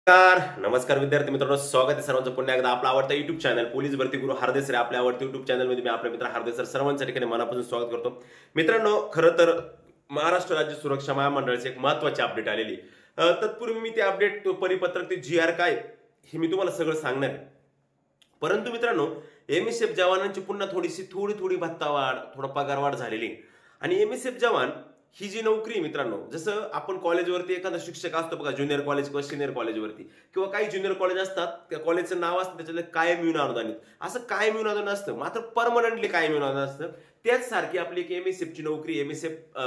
नमस्कार विद्यार्थी मित्रांनो, स्वागत आहे सर्वांचं पुन्हा एकदा आपला आवडता युट्यूब चॅनल पोलीस भरती गुरु हार्दिक सर आपल्या आवडत्या युट्यूब चॅनलमध्ये मी आपले मित्र हार्दिक सर सर्वांच्या ठिकाणी मनापासून स्वागत करतो. मित्रांनो, खरं तर महाराष्ट्र राज्य सुरक्षा महामंडळाची एक महत्त्वाची अपडेट आलेली. तत्पूर्वी मी ते अपडेट परिपत्रक ते जी आर काय हे मी तुम्हाला सगळं सांगणार आहे. परंतु मित्रांनो, एमएसएफ जवानांची पुन्हा थोडी भत्ता वाढ, थोडा पगार वाढ झालेली आहे. आणि एमएसएफ जवान ही जी नोकरी मित्रांनो, जसं आपण कॉलेजवरती एखादा शिक्षक असतो बघा, ज्युनियर कॉलेज किंवा सिनियर कॉलेजवरती किंवा काही ज्युनियर कॉलेज असतात, त्या कॉलेजचं नाव असतं त्याच्यातले कायम येऊन अनुदानित, असं कायम येऊन अनुदान असतं, मात्र परमनंटली कायम येऊन अनुदान असतं. त्याच सारखी आपली एक एमएसएफची नोकरी, एमएसएफ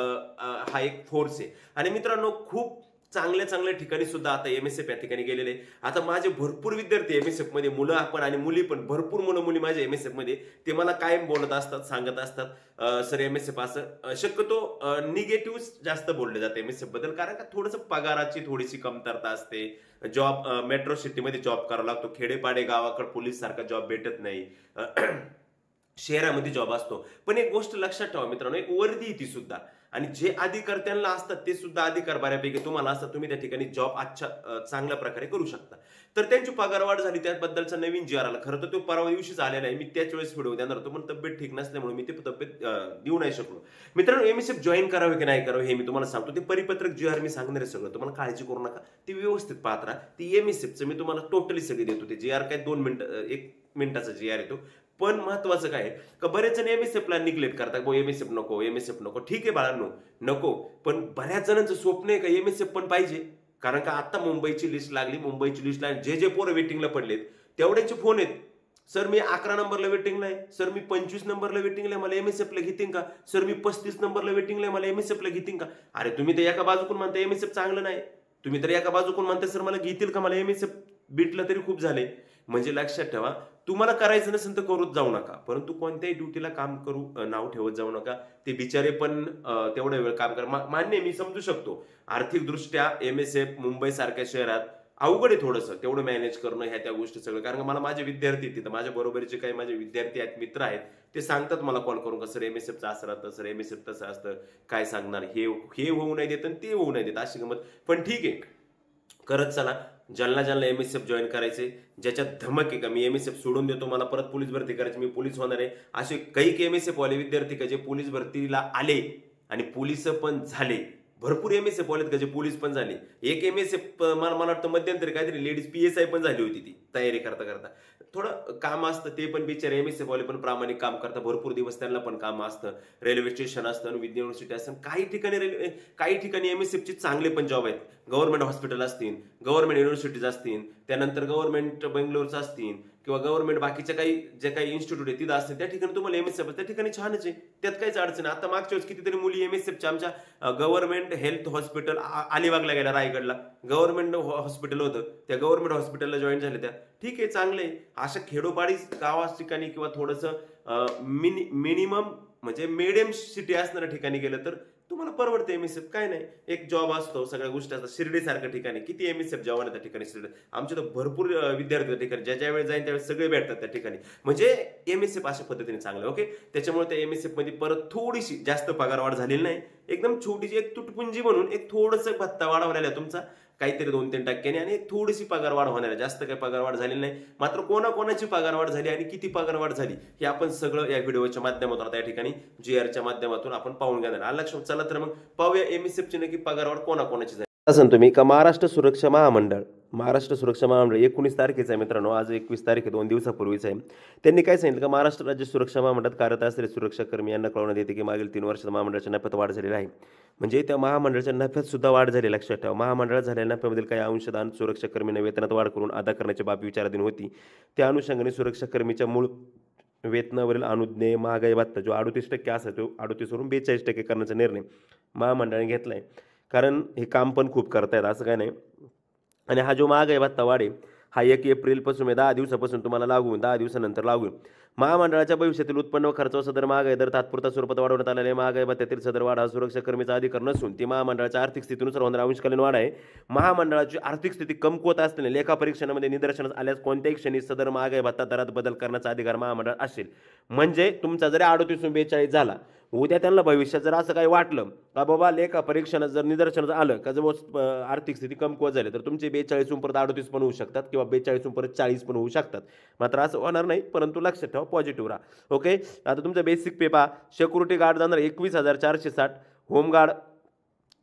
हा एक फोर्स आहे. आणि मित्रांनो, खूप चांगल्या ठिकाणी सुद्धा आता एमएसएफ या ठिकाणी गेलेले. आता माझे भरपूर विद्यार्थी एमएसएफ मध्ये, मुलं आपण आणि मुली पण, भरपूर मुलं मुली माझ्या एमएसएफ मध्ये, ते मला कायम बोलत असतात, सांगत असतात सर एमएसएफ असं. शक्यतो निगेटिव्ह जास्त बोलले जाते एमएसएफ बद्दल, कारण का थोडंसं पगाराची थोडीशी कमतरता असते. जॉब मेट्रो सिटीमध्ये जॉब करावा लागतो, खेडेपाडे गावाकडे पोलीस सारखा जॉब भेटत नाही. शहरामध्ये जॉब असतो. पण एक गोष्ट लक्षात ठेवा मित्रांनो, एक वर्दी ती सुद्धा, आणि जे अधिकार असतात ते सुद्धा अधिकार बऱ्यापैकी तुम्हाला असतात. तुम्ही त्या ठिकाणी जॉब चांगल्या प्रकारे करू शकता. तर त्यांची पगारवाढ झाली, त्याबद्दलचा नवीन जी आर आला. खरं तर तो परवा दिवशीच आलेला आहे. मी त्याच वेळेस व्हिडिओ देणार होतो, पण तब्येत ठीक नसल्यामुळे मी ते तब्येत देऊ नाही शकलो. मित्रांनो, एमएसएफ जॉईन करावे की नाही करावे हे मी तुम्हाला सांगतो. ते परिपत्रक जी आर मी सांगणार आहे सगळं, तुम्हाला काळजी करू नका, ते व्यवस्थित पाहत राहा. ती एमएसएफचं मी तुम्हाला टोटली सगळी देतो. ते जी आर काय 2 मिनिटं 1 मिनिटाचा जी आर येतो. पण महत्वाचं काय का, बरेच जण एमएसएफला निग्लेक्ट करतात, एमएसएफ नको, एमएसएफ नको. ठीक आहे बाळांनो, नको. पण बऱ्याच जणांचं स्वप्न आहे का एमएसएफ पण पाहिजे. कारण का आता मुंबईची लिस्ट लागली, मुंबईची लिस्टला जे पोरं वेटिंगला पडलेत तेवढ्याचे फोन आहेत. सर मी 11 नंबरला वेटिंगला आहे, सर मी 25 नंबरला वेटिंगला आहे, मला एमएसएफला घेतील का? सर मी 35 नंबरला वेटिंगला आहे, मला एमएसएफला घेतील का? अरे तुम्ही तर एका बाजूकून म्हणता एमएसएफ चांगलं नाही, तुम्ही तर एका बाजूकून म्हणता सर मला घेतील का, मला एमएसएफ भेटलं तरी खूप झाले. म्हणजे लक्षात ठेवा, तुम्हाला करायचं नसेल तर करूच जाऊ नका, परंतु कोणत्याही ड्युटीला काम करू नाव ठेवत जाऊ नका. ते बिचारे पण तेवढा वेळ काम करा. मान्य, मी समजू शकतो आर्थिक दृष्ट्या एमएसएफ मुंबई सारख्या शहरात अवघड आहे थोडंसं तेवढं मॅनेज करणं, ह्या त्या गोष्टी सगळं. कारण मला माझे विद्यार्थी तिथं, माझ्या बरोबरीचे काही माझे विद्यार्थी आहेत, मित्र आहेत, ते सांगतात मला कॉल करून का सर एमएसएफचं असं राहतं, सर एमएसएफ तसं असतं, काय सांगणार, हे होऊ नाही देत आणि ते होऊ नाही देत, अशी गमत. पण ठीक आहे, करत चला. ज्यांना एमएसएफ जॉईन करायचे, ज्याच्यात धमक आहे का मी एमएसएफ सोडून देतो, मला परत पोलीस भरती करायची, मी पोलीस होणार आहे, असे काही एमएसएफ वाले विद्यार्थी का जे पोलीस भरतीला आले आणि पोलीस पण झाले. भरपूर एमएसएफ वालेत का जे पोलीस पण झाले. एक एमएसएफ मला वाटतं मध्यंतरी काहीतरी लेडीज पीएसआय पण झाली होती, ती तयारी करता करता. थोडं काम असतं, ते पण बिचारे एमएसएफ वाले पण प्रामाणिक काम करतात, भरपूर दिवस त्यांना पण काम असतं. रेल्वे स्टेशन असतं, विद्या युनिव्हर्सिटी असतं, काही ठिकाणी एमएसएफचे चांगले पण जॉब आहेत. गव्हर्नमेंट हॉस्पिटल असतील, गव्हर्नमेंट युनिव्हर्सिटीज असतील, त्यानंतर गव्हर्नमेंट बेंगलोरचं असतील किंवा गव्हर्नमेंट बाकीच्या जे काही इन्स्टिट्यूट आहे तिथं असतील, त्या ठिकाणी तुम्हाला एमएसएफ त्या ठिकाणी छानच आहे, त्यात काहीच अडचण. आता मागच्या वेळेस कितीतरी मुली एमएसएफच्या आमच्या गव्हर्नमेंट हेल्थ हॉस्पिटल अलिबागला गेल्या, रायगडला गव्हर्नमेंट हॉस्पिटल होतं, त्या गव्हर्नमेंट हॉस्पिटलला जॉईन झाले त्या. ठीक आहे, चांगले. अशा खेडोपाडी गावा ठिकाणी किंवा थोडंसं मिनिमम म्हणजे मिडियम सिटी असणाऱ्या ठिकाणी गेलं तर तुम्हाला परवडते एमएसएफ. काय नाही, एक जॉब असतो, सगळ्या गोष्टी असतात. शिर्डीसारख्या ठिकाणी किती एमएसएफ जवान त्या ठिकाणी, शिर्डी आमचे तर भरपूर विद्यार्थी त्या ठिकाणी, ज्या वेळेस जाईल त्यावेळेस सगळे भेटतात त्या ठिकाणी. म्हणजे एमएसएफ अशा पद्धतीने चांगलं. ओके, त्याच्यामुळे त्या एमएसएफ मध्ये परत थोडीशी जास्त पगारवाढ झालेली नाही, एकदम छोटीशी एक तुटपुंजी म्हणून एक थोडंसं भत्ता वाढवलेला आहे तुमचा, काहीतरी 2-3 टक्क्याने, आणि थोडीशी पगारवाढ होणार आहे, जास्त काही पगारवाढ झालेली नाही. मात्र कोणाकोणाची पगारवाढ झाली आणि किती पगारवाढ झाली हे आपण सगळं या व्हिडिओच्या माध्यमातून आता या ठिकाणी जी आरच्या माध्यमातून आपण पाहून घेणार. लक्षात, चला तर मग पाहूया एमएसएफची नक्की पगारवाढ कोणाकोणाची झाली. असं तुम्ही का महाराष्ट्र सुरक्षा महामंडळ 19 तारखेचा आहे मित्रांनो, आज 21 तारीख आहे, 2 दिवसापूर्वीच आहे. त्यांनी काय सांगितलं का, महाराष्ट्र राज्य सुरक्षा महामंडळात कार्यरत असलेले सुरक्षा कर्मी यांना कळवण्यात येते की मागील 3 वर्षात महामंडळाच्या नफ्यात वाढ झालेली आहे. म्हणजे त्या महामंडळाच्या नफ्यात सुद्धा वाढ झाली. लक्षात ठेवा, महामंडळात झालेल्या नफ्यामधील काही अंशदान सुरक्षा कर्मींना वेतनात वाढ करून अदा करण्याची बाब विचाराधीन होती. त्या अनुषंगाने सुरक्षा कर्मीच्या मूळ वेतनावरील अनुज्ञेय महागाई भत्ता जो 38% असा, तो 38 वरून 42% करण्याचा निर्णय महामंडळाने घेतलाय. कारण हे काम पण खूप करतायत, असं काय नाही. आणि हा जो महागाई भत्ता वाढ आहे हा 1 एप्रिलपासून 10 दिवसापासून तुम्हाला लागू, 10 दिवसानंतर लागू. महामंडळाच्या भविष्यातील उत्पन्न व खर्चावर सदर महागाई दर तात्पुरता स्वरूपात वाढवण्यात आलेल्या महागाई भत्त्यातील सदर वाढ हा सुरक्षा कर्मीचा अधिकार नसून ती महामंडळाच्या आर्थिक स्थितीनुसार होणारा अंशकालीन वाढ आहे. महामंडळाची आर्थिक स्थिती कमकुवत असल्याने लेखा परीक्षणामध्ये निदर्शनास आल्यास कोणत्याही क्षणी सदर महागाई भत्ता दरात बदल करण्याचा अधिकार महामंडळ असेल. म्हणजे तुमचा जरी 38 42 झाला उद्या त्यांना भविष्यात जर असं काही वाटलं का बाबा लेखा परीक्षणात जर निदर्शनात आलं का जर आर्थिक स्थिती कमकुवत झाली तर तुमचे 42 परत 38 पण होऊ शकतात किंवा 42 परत 40 पण होऊ शकतात. मात्र असं होणार नाही, परंतु लक्षात ठेवा पॉझिटिव्ह राहा. ओके. आता तुमचं बेसिक पे पहा. सिक्युरिटी गार्ड जाणार 21,460. होमगार्ड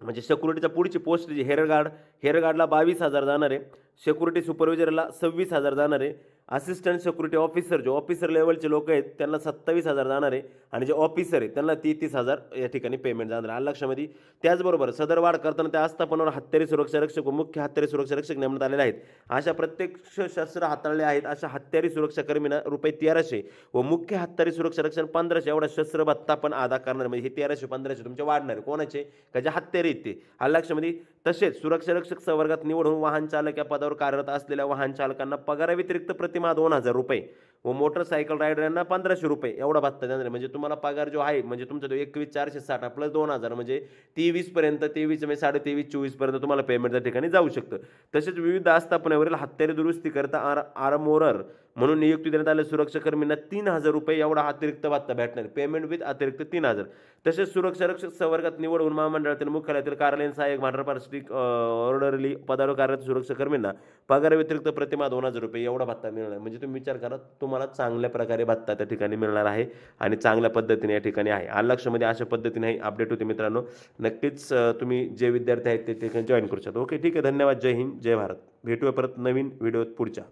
म्हणजे सिक्युरिटीच्या पुढची पोस्ट जी हेअर गार्डला 22,000 जाणार आहे. सिक्युरिटी सुपरवायझरला 26,000 जाणार आहे. असिस्टंट सिक्युरिटी ऑफिसर जे ऑफिसर लेवलचे लोक आहेत त्यांना 27,000 जाणार आहे आणि जे ऑफिसर आहेत त्यांना 33,000 या ठिकाणी पेमेंट जाणार आहे. लक्षामध्ये. त्याचबरोबर सदर वाढ करताना त्या आस्थापनावर हत्यारी सुरक्षा रक्षक व मुख्य हत्यारी सुरक्षा रक्षक नेमण्यात आलेले आहेत. अशा प्रत्यक्ष शस्त्र हाताळले आहेत अशा हत्यारी सुरक्षा कर्मींना ₹1300 व मुख्य हत्यारी सुरक्षा रक्षक 1500 एवढा शस्त्र भत्ता पण अदा करणार. म्हणजे हे 1300-1500 तुमचे वाढणार. कोणाचे का जे हत्यारी आहेत ते. लक्षामध्ये. तसेच सुरक्षा रक्षक संवर्गात निवड होऊन वाहन चालक या पदावर कार्यरत असलेल्या वाहन चालकांना पगाराव्यतिरिक्त प्रतिमाह ₹2,000 व मोटरसायकल रायडरांना ₹1500 एवढा भत्ता देणार. म्हणजे तुम्हाला पगार जो आहे म्हणजे तुमचा तो 21,460 प्लस 2,000 म्हणजे 23 पर्यंत 23 म्हणजे 23.5 24 पर्यंत तुम्हाला पेमेंट त्या ठिकाणी जाऊ शकतं. तसेच विविध आस्थापनावरील हत्यारे दुरुस्ती करता आर्मोरर म्हणून नियुक्ती देण्यात आलेल्या सुरक्षा कर्मींना ₹3,000 एवढा अतिरिक्त भत्ता भेटणार. पेमेंट विथ अतिरिक्त 3,000. तसेच सुरक्षा रक्षक संवर्गात निवड होऊन महामंडळातील मुख्यालयातील कार्यालयीन सहाय्यक भांडारपार्श्विक ऑर्डरली पदावर कार्यरत सुरक्षा कर्मींना पगार व्यतिरिक्त प्रतिमाह ₹2,000 एवढा भत्ता मिळणार. म्हणजे तुम्ही विचार करा तुम्हाला चांगल्या प्रकारे भत्ता त्या ठिकाणी मिळणार आहे आणि चांगल्या पद्धतीने या ठिकाणी आहे. लक्षामध्ये अशा पद्धतीने अपडेट होते मित्रांनो. नक्कीच तुम्ही जे विद्यार्थी आहेत ते ठिकाणी जॉईन करू शकता. ओके ठीक आहे. धन्यवाद. जय हिंद जय भारत. भेटूया परत नवीन व्हिडिओत पुढच्या.